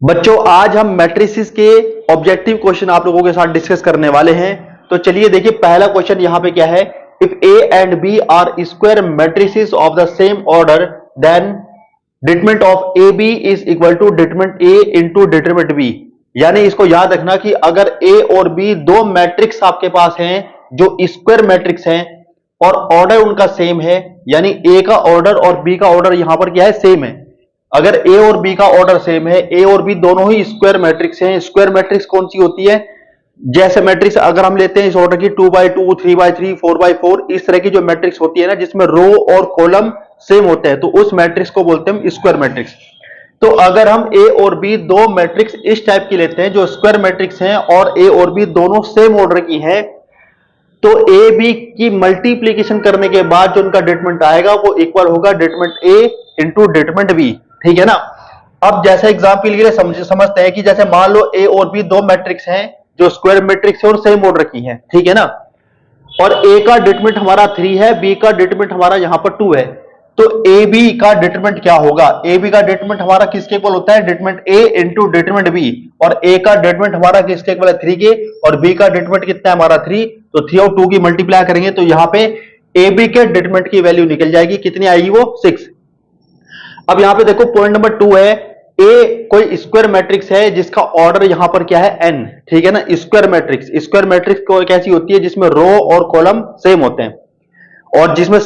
बच्चों आज हम मैट्रिसेस के ऑब्जेक्टिव क्वेश्चन आप लोगों के साथ डिस्कस करने वाले हैं। तो चलिए देखिए पहला क्वेश्चन यहां पे क्या है। If A and B are square matrices of the same order then determinant of A B is equal to determinant A into determinant B. यानी इसको याद रखना कि अगर ए और बी दो मैट्रिक्स आपके पास हैं जो स्क्वायर मैट्रिक्स हैं और ऑर्डर उनका सेम है, यानी ए का ऑर्डर और बी का ऑर्डर यहां पर क्या है, सेम है। अगर ए और बी का ऑर्डर सेम है, ए और बी दोनों ही स्क्वायर मैट्रिक्स हैं। स्क्वायर मैट्रिक्स कौन सी होती है, जैसे मैट्रिक्स अगर हम लेते हैं इस ऑर्डर की 2x2, 3x3, 4x4, इस तरह की जो मैट्रिक्स होती है ना जिसमें रो और कॉलम सेम होते हैं, तो उस मैट्रिक्स को बोलते हैं स्क्वायर मैट्रिक्स। तो अगर हम ए और बी दो मैट्रिक्स इस टाइप की लेते हैं जो स्क्वायर मैट्रिक्स हैं और ए और बी दोनों सेम ऑर्डर की हैं, तो ए बी की मल्टीप्लीकेशन करने के बाद जो उनका डिटरमिनेंट आएगा वो इक्वल होगा determinant A into determinant B. ठीक है ना। अब जैसे एग्जांपल के लिए समझते हैं कि जैसे मान लो ए और बी दो मैट्रिक्स हैं जो स्क्वायर मैट्रिक्स है और सेम ऑर्डर की हैं, ठीक है ना। और ए का डिटरमिनेंट हमारा 3 है, बी का डिटरमिनेंट हमारा यहां पर 2 है। तो ए बी का डिटरमिनेंट क्या होगा, ए बी का डिटरमिनेंट हमारा किसके इक्वल होता है, determinant A into determinant B. और ए का डिटरमिनेंट हमारा किसके इक्वल है, 3 के, और बी का डिटरमिनेंट कितना है हमारा 3। तो 3 और 2 की मल्टीप्लाई करेंगे तो यहां पे ए बी के डिटरमिनेंट की वैल्यू निकल जाएगी, कितनी आएगी वो 6। अब यहां पे देखो पॉइंट नंबर 2 है, ए कोई स्क्वायर मैट्रिक्स है जिसका ऑर्डर यहां पर क्या है, n। ठीक है ना। स्क्वायर मैट्रिक्स कैसी होती है, जिसमें रो और कॉलम सेम होते हैं और जिसमें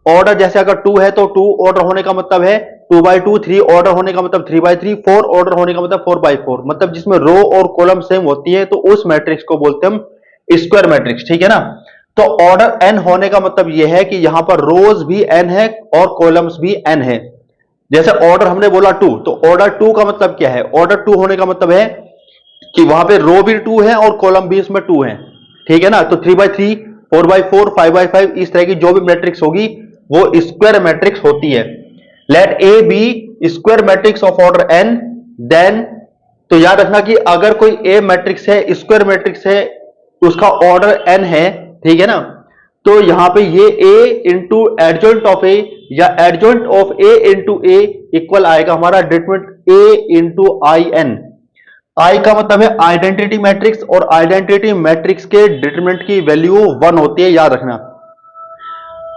ऑर्डर जैसे अगर 2 है तो 2 ऑर्डर होने का मतलब है 2x2, 3 ऑर्डर होने का मतलब 3x3, 4 ऑर्डर होने का मतलब 4x4, मतलब जिसमें रो और कॉलम सेम होती है तो उस मैट्रिक्स को बोलते हैं हम स्क्वायर मैट्रिक्स। ठीक है ना। तो ऑर्डर n होने का मतलब यह है कि यहां पर रोज भी n है और कॉलम्स भी n है। जैसे ऑर्डर हमने बोला 2, तो ऑर्डर 2 का मतलब क्या है, ऑर्डर 2 होने का मतलब है कि वहां पे रो भी 2 है और कॉलम भी इसमें 2 है। ठीक है ना। तो 3x3, 4x4, 5x5 इस तरह की जो भी मैट्रिक्स होगी वो स्क्वायर मैट्रिक्स होती है। Let A B square matrix of order n then, तो याद रखना कि अगर कोई ए मैट्रिक्स है, स्क्वायर मैट्रिक्स है, उसका ऑर्डर n है, ठीक है ना, तो यहां पे ये a into adjoint of A या adjoint of a into A equal आएगा हमारा determinant a into I n. I का मतलब है आइडेंटिटी मैट्रिक्स और आइडेंटिटी मैट्रिक्स के डिटरमिनेंट की वैल्यू 1 होती है, याद रखना।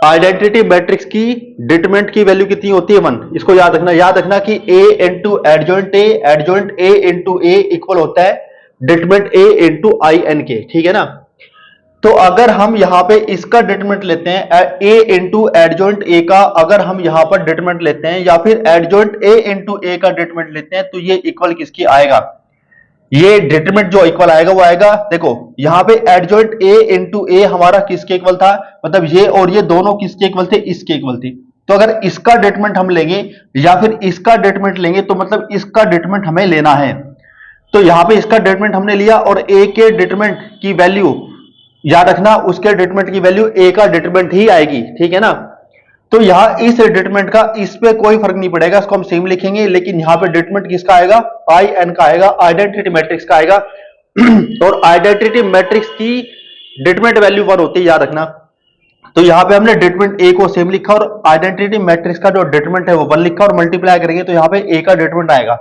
आइडेंटिटी मैट्रिक्स की डिटरमिनेंट की वैल्यू कितनी होती है, 1। इसको याद रखना कि a into adjoint a into A equal होता है determinant a into I n के। ठीक है ना। तो अगर हम यहां पे इसका डिटरमिनेंट लेते हैं a इंटू एडजॉइंट ए का, अगर हम यहां पर डिटरमिनेंट लेते हैं या फिर एडजॉइंट a इंटू ए का डिटरमिनेंट लेते हैं तो ये इक्वल किसकी आएगा, ये डिटरमिनेंट जो इक्वल आएगा वो आएगा, देखो यहां पे एडजॉइंट a इंटू ए हमारा किसके इक्वल था, मतलब ये और ये दोनों किसके इक्वल थे, इसके इक्वल थे। तो अगर इसका डिटरमिनेंट हम लेंगे या फिर इसका डिटरमिनेंट लेंगे तो मतलब इसका डिटरमिनेंट हमें लेना है। तो यहां पे इसका डिटरमिनेंट हमने लिया और a के डिटरमिनेंट की वैल्यू याद रखना, उसके डिटरमिनेंट की वैल्यू a का डिटरमिनेंट ही आएगी। ठीक है ना। तो यहां इस डिटरमिनेंट का इस पे कोई फर्क नहीं पड़ेगा, इसको हम सेम लिखेंगे, लेकिन यहां पे डिटरमिनेंट किसका आएगा, आई एन का आएगा, आइडेंटिटी मैट्रिक्स का आएगा। और आइडेंटिटी मैट्रिक्स की डिटरमिनेंट वैल्यू 1 होती है, याद रखना। तो यहां पे हमने डिटरमिनेंट a को सेम लिखा और आइडेंटिटी मैट्रिक्स का जो डिटरमिनेंट है वो 1 लिखा और मल्टीप्लाई करेंगे तो यहां पे a का डिटरमिनेंट आएगा।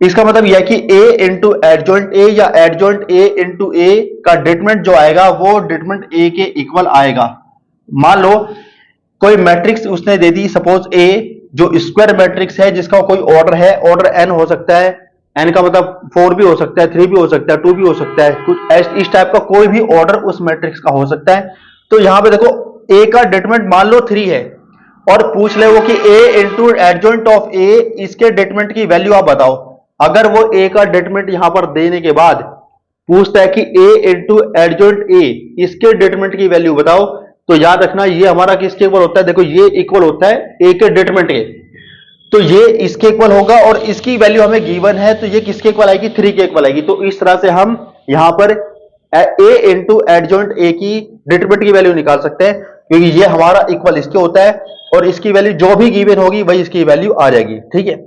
इसका मतलब यह है कि a इंटू एडजॉइंट ए या एडजॉइंट a इंटू ए का डिटरमिनेंट जो आएगा वो डिटरमिनेंट a के इक्वल आएगा। मान लो कोई मैट्रिक्स उसने दे दी, सपोज a जो स्क्वायर मैट्रिक्स है जिसका कोई ऑर्डर है, ऑर्डर n हो सकता है, n का मतलब 4 भी हो सकता है, 3 भी हो सकता है, 2 भी हो सकता है, कुछ इस टाइप का कोई भी ऑर्डर उस मैट्रिक्स का हो सकता है। तो यहां पे देखो a का डिटरमिनेंट मान लो 3 है और पूछ ले वो कि a into adjoint of a इसके डिटरमिनेंट की वैल्यू आप बताओ। अगर वो a का डिटरमिनेंट यहां पर देने के बाद पूछता है कि a इंटू एडजॉइंट a इसके डिटरमिनेंट की वैल्यू बताओ, तो याद रखना ये हमारा किसके इक्वल होता है, देखो ये इक्वल होता है a के डिटरमिनेंट के, तो ये इसके इक्वल होगा और इसकी वैल्यू हमें गिवन है तो ये किसके इक्वल आएगी, 3 के इक्वल आएगी। तो इस तरह से हम यहां पर a इंटू एडजॉइंट a की डिटरमिनेंट की वैल्यू निकाल सकते हैं, क्योंकि ये हमारा इक्वल इसके होता है और इसकी वैल्यू जो भी गिवन होगी वही इसकी वैल्यू आ जाएगी। ठीक है।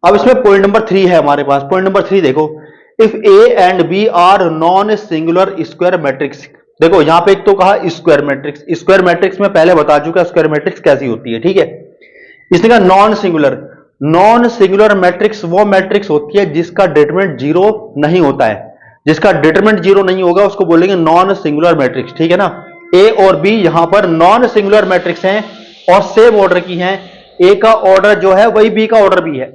अब इसमें पॉइंट नंबर 3 है हमारे पास। पॉइंट नंबर 3 देखो, if A and B are non singular square matrix. देखो यहां पे एक तो कहा स्क्वायर मैट्रिक्स, स्क्वायर मैट्रिक्स में पहले बता चुका स्क्वायर मैट्रिक्स कैसी होती है। ठीक है। इसने कहा non singular, non singular matrix वो मैट्रिक्स होती है जिसका डिटरमिनेंट जीरो नहीं होता है। जिसका डिटरमिनेंट जीरो नहीं होगा उसको बोलेंगे नॉन सिंगुलर मैट्रिक्स, ठीक है ना। ए और बी यहां पर नॉन सिंगुलर मैट्रिक्स हैं और सेम ऑर्डर की हैं। ए का ऑर्डर जो है वही बी का ऑर्डर भी है।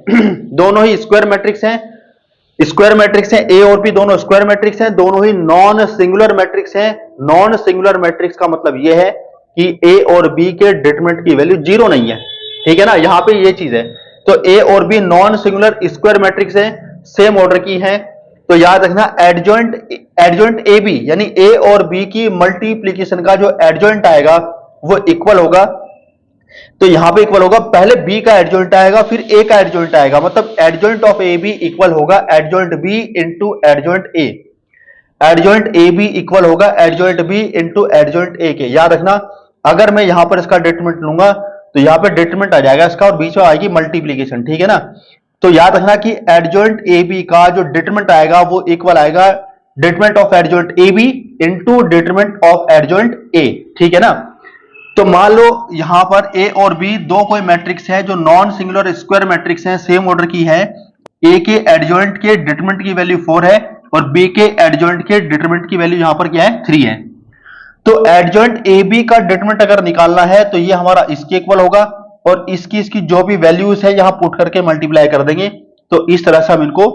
दोनों ही स्क्वायर मैट्रिक्स हैं, स्क्वायर मैट्रिक्स हैं। ए और बी दोनों स्क्वायर मैट्रिक्स हैं, दोनों ही नॉन सिंगुलर मैट्रिक्स हैं। नॉन सिंगुलर मैट्रिक्स का मतलब यह है कि ए और बी के डिटरमिनेंट की वैल्यू जीरो नहीं है, ठीक है ना। यहां पे ये चीज है। तो ए और B non singular square matrix है, सेम ऑर्डर की है। तो याद रखना एडजॉइंट ए बी यानी ए और बी की मल्टीप्लीकेशन का जो एडजॉइंट आएगा वो इक्वल होगा। तो यहां पे इक्वल होगा, पहले बी का एडजॉइंट आएगा फिर ए का एडजॉइंट आएगा, मतलब adjoint of A B equal होगा adjoint B into adjoint A. Adjoint A B equal होगा adjoint B into adjoint A के। याद रखना, अगर मैं यहां पर इसका डिटरमिनेंट लूंगा तो यहां पे डिटरमिनेंट आ जाएगा इसका और बीच में आएगी मल्टीप्लीकेशन, ठीक है ना। तो याद रखना कि एडजॉइंट ए बी का जो डिटरमिनेंट आएगा वो इक्वल आएगा determinant of adjoint A B into determinant of adjoint A, ठीक है ना। तो मान लो यहां पर ए और बी दो कोई मैट्रिक्स है जो नॉन सिंगुलर स्क्वायर मैट्रिक्स है, सेम ऑर्डर की है। ए के एडजॉइंट के डिटरमिनेंट की वैल्यू 4 है और बी के एडजॉइंट के डिटरमिनेंट की वैल्यू यहां पर क्या है, 3 है। तो एडजॉइंट ए बी का डिटरमिनेंट अगर निकालना है तो ये हमारा इसके इक्वल होगा और इसकी जो भी वैल्यूज है यहां पुट करके मल्टीप्लाई कर देंगे। तो इस तरह से हम इनको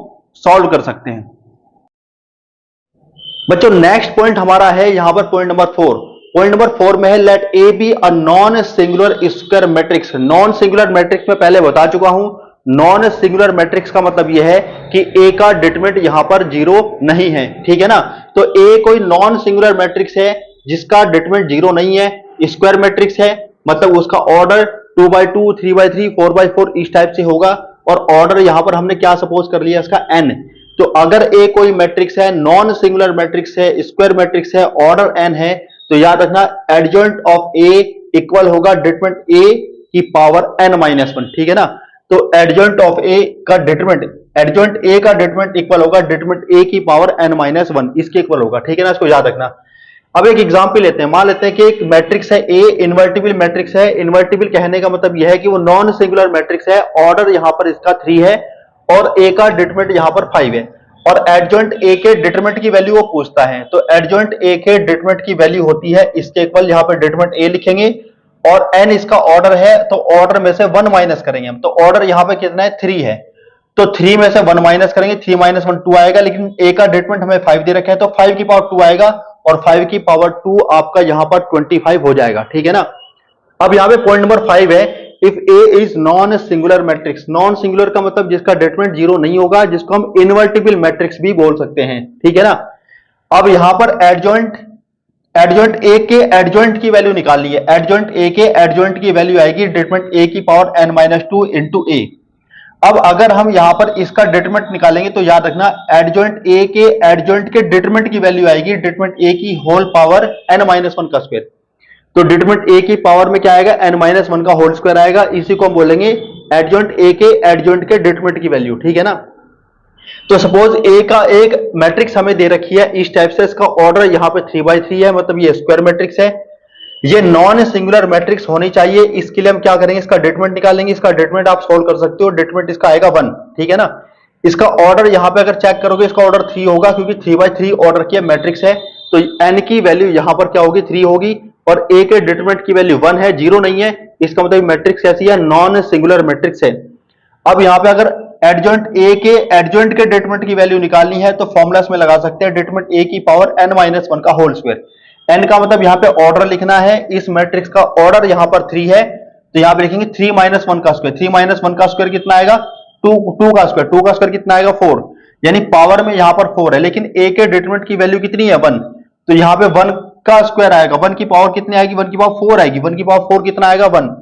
सॉल्व कर सकते हैं। बच्चों नेक्स्ट पॉइंट हमारा है यहां पर पॉइंट नंबर 4। पॉइंट नंबर 4 में है let A B a non singular square matrix. Non singular matrix में पहले बता चुका हूं, नॉन सिंगुलर मैट्रिक्स का मतलब यह है कि ए का डिटरमिनेंट यहां पर जीरो नहीं है, ठीक है ना। तो ए कोई नॉन सिंगुलर मैट्रिक्स है जिसका डिटरमिनेंट जीरो नहीं है, स्क्वायर मैट्रिक्स है, मतलब उसका ऑर्डर 2x2 3x3 4x4 इस टाइप से होगा। और ऑर्डर यहां पर हमने क्या सपोज कर लिया इसका n। तो अगर ए कोई मैट्रिक्स है, नॉन सिंगुलर मैट्रिक्स है, स्क्वायर मैट्रिक्स है, ऑर्डर n है, तो याद रखना एडजॉइंट ऑफ ए इक्वल होगा डिटरमिनेंट ए की पावर n-1, ठीक है ना। तो एडजॉइंट ऑफ ए का डिटरमिनेंट, एडजॉइंट ए का डिटरमिनेंट इक्वल होगा डिटरमिनेंट ए की पावर n-1, इसके इक्वल होगा, ठीक है ना। इसको याद रखना। अब एक एग्जांपल लेते हैं। मान लेते हैं कि एक मैट्रिक्स है ए, इन्वर्टिबल मैट्रिक्स है। इन्वर्टिबल कहने का मतलब यह है कि वो नॉन सिंगुलर मैट्रिक्स है, ऑर्डर यहां पर इसका 3 है और ए का डिटरमिनेंट यहां पर 5 है और एडजॉइंट ए के डिटरमिनेंट की वैल्यू वो पूछता है। तो एडजॉइंट ए के डिटरमिनेंट की वैल्यू होती है इसके इक्वल, यहां पर डिटरमिनेंट ए लिखेंगे और n इसका ऑर्डर है तो ऑर्डर में से 1 माइनस करेंगे हम। तो ऑर्डर यहां पे कितना है, 3 है। तो 3 में से 1 माइनस करेंगे, 3 - 1 2 आएगा, लेकिन a का डिटरमिनेंट हमें 5 दे रखा है तो 5 की पावर 2 आएगा और 5 की पावर 2 आपका यहां पर 25 हो जाएगा, ठीक है ना। अब यहां पे पॉइंट नंबर 5 है, if a is non singular matrix. Non singular का मतलब जिसका डिटरमिनेंट जीरो नहीं होगा, जिसको हम इनवर्टिबल मैट्रिक्स भी बोल सकते हैं, ठीक है ना। अब यहां पर एडजॉइंट ए के एडजॉइंट की वैल्यू निकाल ली है। एडजॉइंट ए के एडजॉइंट की वैल्यू आएगी डिटरमिनेंट ए की पावर n-2 इंटू ए। अब अगर हम यहां पर इसका डिटरमिनेंट निकालेंगे तो याद रखना एडजॉइंट ए के एडजॉइंट के डिटरमिनेंट की वैल्यू आएगी डिटरमिनेंट ए की होल पावर n-1 का स्क्वायर। तो डिटरमिनेंट ए की पावर में क्या आएगा, n-1 का होल स्क्वायर आएगा। इसी को हम बोलेंगे एडजॉइंट ए के एडजॉइंट के डिटरमिनेंट की वैल्यू, ठीक है ना। तो सपोज ए का एक मैट्रिक्स हमें दे रखी है इस टाइप से, इसका ऑर्डर यहां पे 3x3 है, मतलब ये स्क्वायर मैट्रिक्स है। ये नॉन सिंगुलर मैट्रिक्स होनी चाहिए, इसके लिए हम क्या करेंगे, इसका डिटरमिनेंट निकालेंगे। इसका डिटरमिनेंट आप सोल्व कर सकते हो, डिटरमिनेंट इसका आएगा 1, ठीक है ना। इसका ऑर्डर यहां पे अगर चेक करोगे इसका ऑर्डर 3 होगा क्योंकि 3x3 ऑर्डर की मैट्रिक्स है। तो n की वैल्यू यहां पर क्या होगी, 3 होगी और a के डिटरमिनेंट की वैल्यू 1 है, 0 नहीं है। इसका मतलब मैट्रिक्स कैसी है, नॉन सिंगुलर मैट्रिक्स है। अब यहां पे अगर एडजॉइंट ए के एडजॉइंट के डिटरमिनेंट की वैल्यू निकालनी है तो फॉर्मूलास में लगा सकते हैं डिटरमिनेंट ए की पावर n-1 का होल स्क्वायर। n का मतलब यहां पे ऑर्डर लिखना है, इस मैट्रिक्स का ऑर्डर यहां पर 3 है तो यहां पे लिखेंगे 3 - 1 का स्क्वायर। 3 - 1 का स्क्वायर कितना आएगा, 2 का स्क्वायर। 2 का स्क्वायर कितना आएगा, 4, यानी पावर में यहां पर 4 है, लेकिन a के डिटरमिनेंट की वैल्यू कितनी है, 1। तो यहां पे 1 का स्क्वायर आएगा, 1 की पावर कितनी आएगी, 1 की पावर 4 आएगी। 1 की पावर 4 कितना आएगा, 1।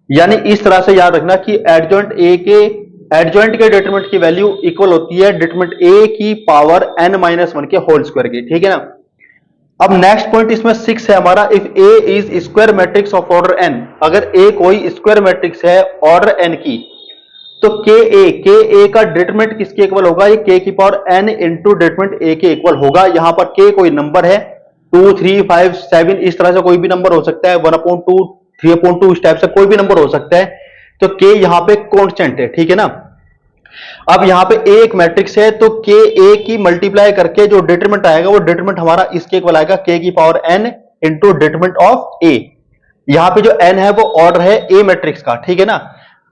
यानी इस तरह से याद रखना कि एडजॉइंट ए के एडजॉइंट के डिटरमिनेंट की वैल्यू इक्वल होती है डिटरमिनेंट ए की पावर n-1 के होल स्क्वायर की, ठीक है ना। अब नेक्स्ट पॉइंट इसमें 6 है हमारा, if A is square matrix of order n। अगर ए कोई स्क्वायर मैट्रिक्स है ऑर्डर n की तो के ए का डिटरमिनेंट किसके इक्वल होगा, ये k की power n into determinant A के इक्वल होगा। यहां पर k कोई नंबर है, 2 3 5 7 इस तरह से कोई भी नंबर हो सकता है, 1/2 3/2 इस टाइप से कोई भी नंबर हो सकता है। तो के यहां पे कांस्टेंट है, ठीक है ना। अब यहां पे ए एक मैट्रिक्स है, तो के ए की मल्टीप्लाई करके जो डिटरमिनेंट आएगा वो डिटरमिनेंट हमारा इसके इक्वल आएगा के की power n into determinant of A. यहां पे जो एन है वो ऑर्डर है ए मैट्रिक्स का, ठीक है ना।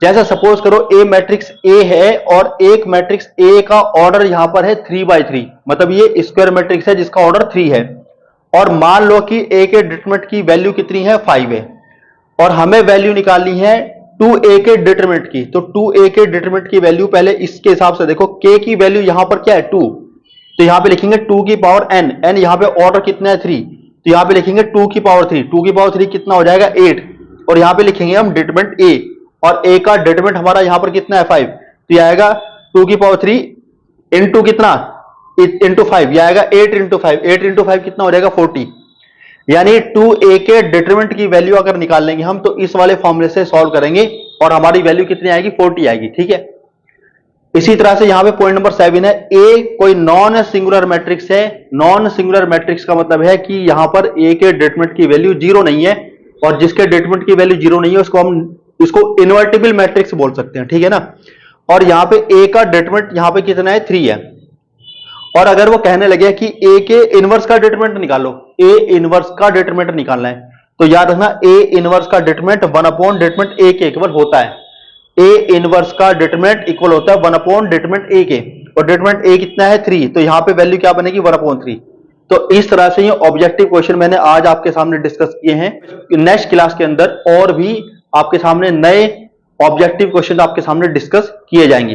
जैसा सपोज करो ए मैट्रिक्स ए है और एक मैट्रिक्स ए का ऑर्डर यहां पर है 3/3, मतलब ये स्क्वायर मैट्रिक्स है जिसका ऑर्डर 3 है। और मान लो कि ए के डिटरमिनेंट की वैल्यू कितनी है 5 है, और हमें वैल्यू निकालनी है 2a के डिटरमिनेंट की। तो 2a के डिटरमिनेंट की वैल्यू पहले इसके हिसाब से देखो, k की वैल्यू यहां पर क्या है 2, तो यहां पे लिखेंगे 2 की पावर n, n यहां पे ऑर्डर कितना है 3, तो यहां पे लिखेंगे 2 की पावर 3, 2 की पावर 3 कितना हो जाएगा 8, और यहां पे लिखेंगे हम डिटरमिनेंट a, और a का डिटरमिनेंट हमारा यहां पर कितना है 5, तो यह आएगा 2 की पावर 3 इंटू कितना इंटू 5, यह आएगा 8 इंटू 5, 8 इंटू 5 कितना हो जाएगा 40। यानी 2a के डिटरमिनेंट की वैल्यू अगर निकाल लेंगे हम तो इस वाले फॉर्मूले से सॉल्व करेंगे और हमारी वैल्यू कितनी आएगी 40 आएगी, ठीक है। इसी तरह से यहां पे पॉइंट नंबर 7 है, ए कोई नॉन सिंगुलर मैट्रिक्स है। नॉन सिंगुलर मैट्रिक्स का मतलब है कि यहां पर ए के डिटरमिनेंट की वैल्यू 0 नहीं है, और जिसके डिटरमिनेंट की वैल्यू 0 नहीं है उसको हम इसको इनवर्टिबल मैट्रिक्स बोल सकते हैं, ठीक है ना। और यहां पे ए का डिटरमिनेंट यहां पे कितना है 3 है, और अगर वो कहने लगे कि ए के इनवर्स का डिटरमिनेंट निकालो, ए इनवर्स का डिटरमिनेंट निकालना है, तो याद रखना ए इनवर्स का डिटरमिनेंट 1 डिटरमिनेंट ए के इक्वल होता है। ए इनवर्स का डिटरमिनेंट इक्वल होता है 1 डिटरमिनेंट ए के, और डिटरमिनेंट ए कितना है 3, तो यहां पे वैल्यू क्या बनेगी 1/3। तो इस तरह से ये ऑब्जेक्टिव क्वेश्चन मैंने आज आपके सामने डिस्कस किए हैं। नेक्स्ट क्लास के अंदर और भी आपके सामने नए ऑब्जेक्टिव क्वेश्चन आपके सामने डिस्कस किए जाएंगे।